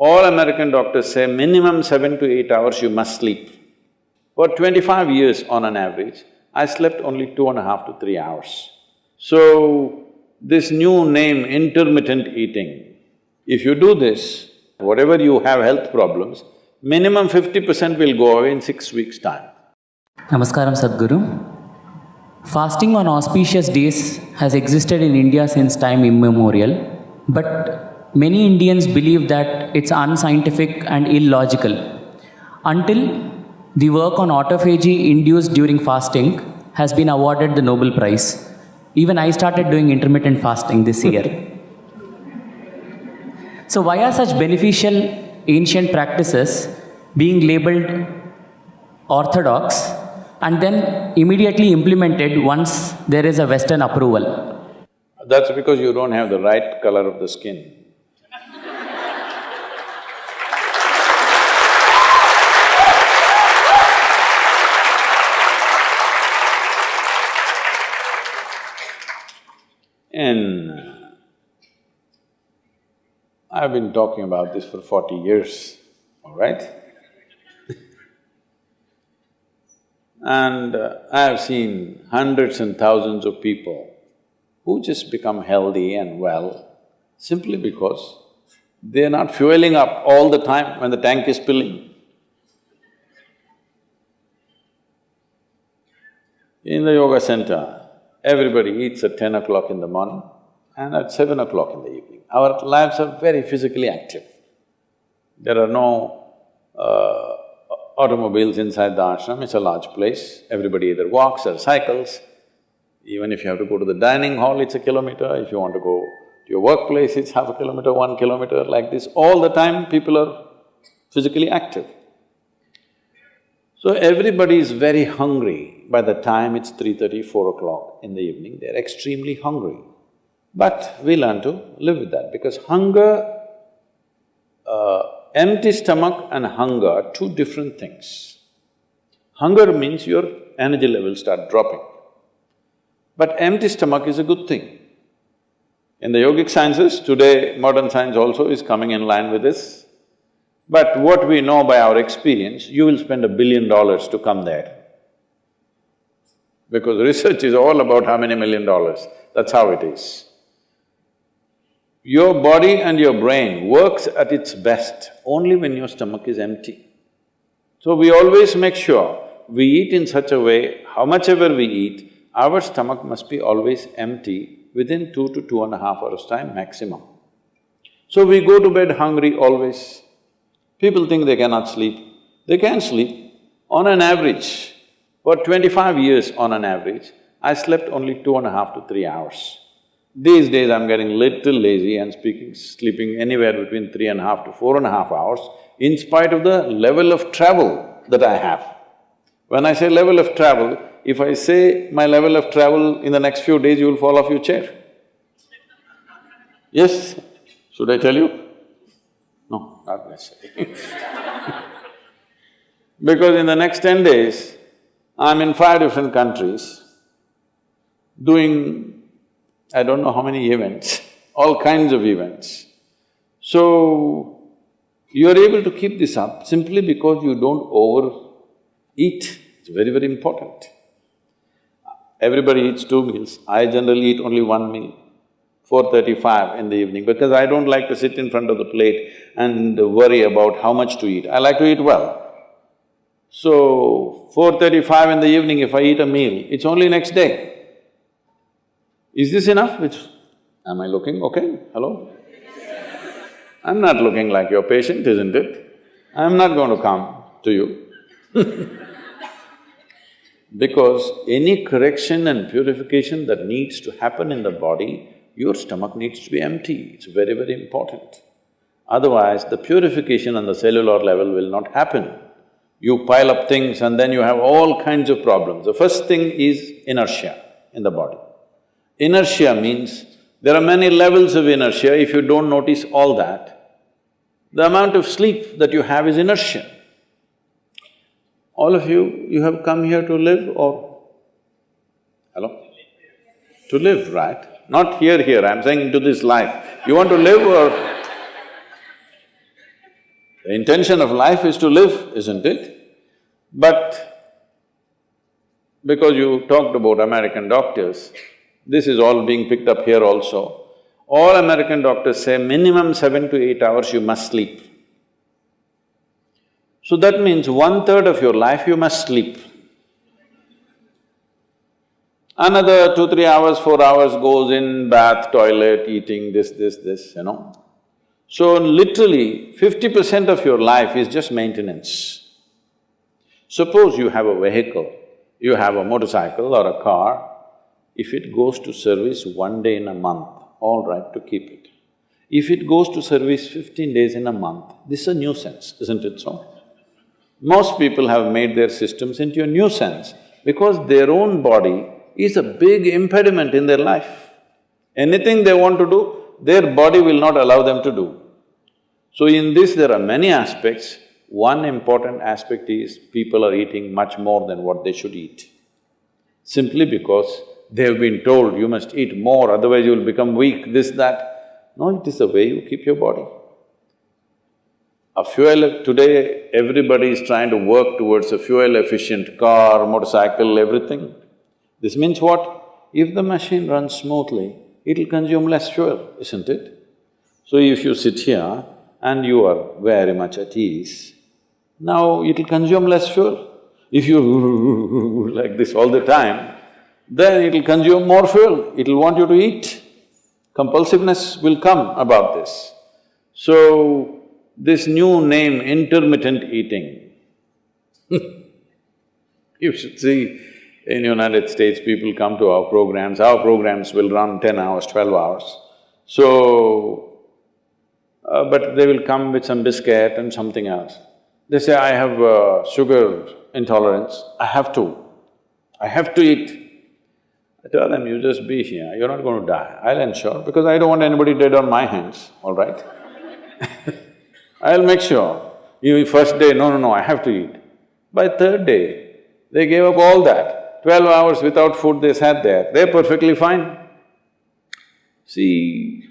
All American doctors say minimum 7 to 8 hours you must sleep. For 25 years on an average, I slept only 2.5 to 3 hours. So, this new name, intermittent eating, if you do this, whatever you have health problems, minimum 50% will go away in 6 weeks' time. Namaskaram, Sadhguru. Fasting on auspicious days has existed in India since time immemorial, but many Indians believe that it's unscientific and illogical until the work on autophagy induced during fasting has been awarded the Nobel Prize. Even I started doing intermittent fasting this year. So why are such beneficial ancient practices being labeled orthodox and then immediately implemented once there is a Western approval? That's because you don't have the right color of the skin. And I've been talking about this for 40 years, all right? And I have seen hundreds and thousands of people who just become healthy and well simply because they're not fueling up all the time when the tank is filling. In the yoga center, everybody eats at 10 o'clock in the morning and at 7 o'clock in the evening. Our lives are very physically active. There are no automobiles inside the ashram, it's a large place. Everybody either walks or cycles. Even if you have to go to the dining hall, it's a kilometer. If you want to go to your workplace, it's half a kilometer, 1 kilometer, like this. All the time, people are physically active. So everybody is very hungry. By the time it's 3:30, 4 o'clock in the evening, they're extremely hungry. But we learn to live with that because hunger, empty stomach and hunger are two different things. Hunger means your energy levels start dropping. But empty stomach is a good thing. In the yogic sciences, today modern science also is coming in line with this. But what we know by our experience, you will spend $1 billion to come there. Because research is all about how many $1 million, that's how it is. Your body and your brain works at its best only when your stomach is empty. So we always make sure we eat in such a way, how much ever we eat, our stomach must be always empty within 2 to 2.5 hours' time maximum. So we go to bed hungry always. People think they cannot sleep. They can sleep. On an average, for 25 years on an average, I slept only 2.5 to 3 hours. These days I'm getting little lazy and sleeping anywhere between 3.5 to 4.5 hours in spite of the level of travel that I have. When I say level of travel, if I say my level of travel in the next few days, you will fall off your chair. Yes? Should I tell you? No, not necessarily. Because in the next 10 days, I'm in 5 different countries doing I don't know how many events, all kinds of events. So, you're able to keep this up simply because you don't overeat. It's very, very important. Everybody eats 2 meals. I generally eat only 1 meal, 4:35 in the evening, because I don't like to sit in front of the plate and worry about how much to eat. I like to eat well. So, 4:35 in the evening, if I eat a meal, it's only next day. Is this enough? Am I looking okay? Hello? I'm not looking like your patient, isn't it? I'm not going to come to you because any correction and purification that needs to happen in the body, your stomach needs to be empty. It's very, very important. Otherwise, the purification on the cellular level will not happen. You pile up things and then you have all kinds of problems. The first thing is inertia in the body. Inertia means there are many levels of inertia. If you don't notice all that, the amount of sleep that you have is inertia. All of you have come here to live or… Hello? To live, right? Not here, I'm saying into this life. You want to live or… The intention of life is to live, isn't it? But because you talked about American doctors, this is all being picked up here also. All American doctors say minimum 7 to 8 hours you must sleep. So that means 1/3 of your life you must sleep. Another 2, 3 hours, 4 hours goes in bath, toilet, eating, this, you know. So literally 50% of your life is just maintenance. Suppose you have a vehicle, you have a motorcycle or a car, if it goes to service 1 day in a month, all right to keep it. If it goes to service 15 days in a month, this is a nuisance, isn't it so? Most people have made their systems into a nuisance because their own body is a big impediment in their life. Anything they want to do, their body will not allow them to do. So in this there are many aspects. One important aspect is people are eating much more than what they should eat. Simply because they have been told, you must eat more, otherwise you will become weak, this, that. No, it is the way you keep your body. Today everybody is trying to work towards a fuel-efficient car, motorcycle, everything. This means what? If the machine runs smoothly, it'll consume less fuel, isn't it? So if you sit here and you are very much at ease, now it'll consume less fuel. If you like this all the time, then it'll consume more fuel, it'll want you to eat. Compulsiveness will come about this. So, this new name, intermittent eating you should see, in United States, people come to our programs will run 10 hours, 12 hours. So, but they will come with some biscuit and something else. They say, I have sugar intolerance, I have to eat. I tell them, you just be here, you're not going to die, I'll ensure, because I don't want anybody dead on my hands, all right? I'll make sure. You first day, no, I have to eat. By third day, they gave up all that. 12 hours without food they sat there, they're perfectly fine. See,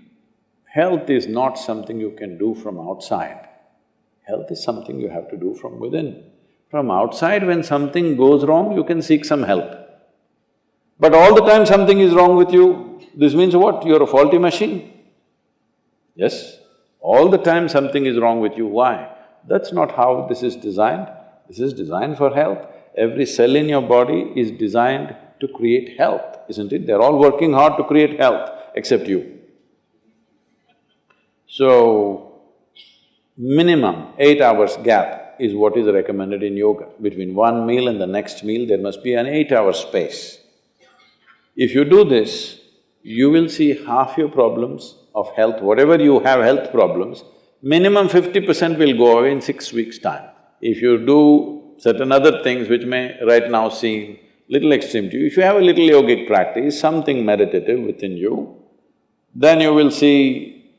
health is not something you can do from outside. Health is something you have to do from within. From outside, when something goes wrong, you can seek some help. But all the time something is wrong with you, this means what? You're a faulty machine. Yes? All the time something is wrong with you, why? That's not how this is designed. This is designed for health. Every cell in your body is designed to create health, isn't it? They're all working hard to create health, except you. So, minimum 8 hours gap is what is recommended in yoga. Between one meal and the next meal, there must be an 8-hour space. If you do this, you will see half your problems of health, whatever you have health problems, minimum 50% will go away in 6 weeks' time. If you do certain other things which may right now seem little extreme to you, if you have a little yogic practice, something meditative within you, then you will see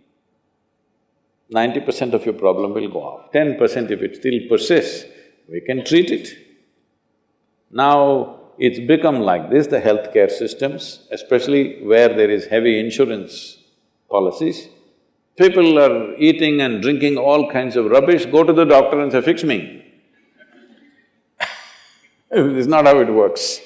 90% of your problem will go off. 10% if it still persists, we can treat it. Now, it's become like this, the healthcare systems, especially where there is heavy insurance policies. People are eating and drinking all kinds of rubbish, go to the doctor and say, fix me. This is not how it works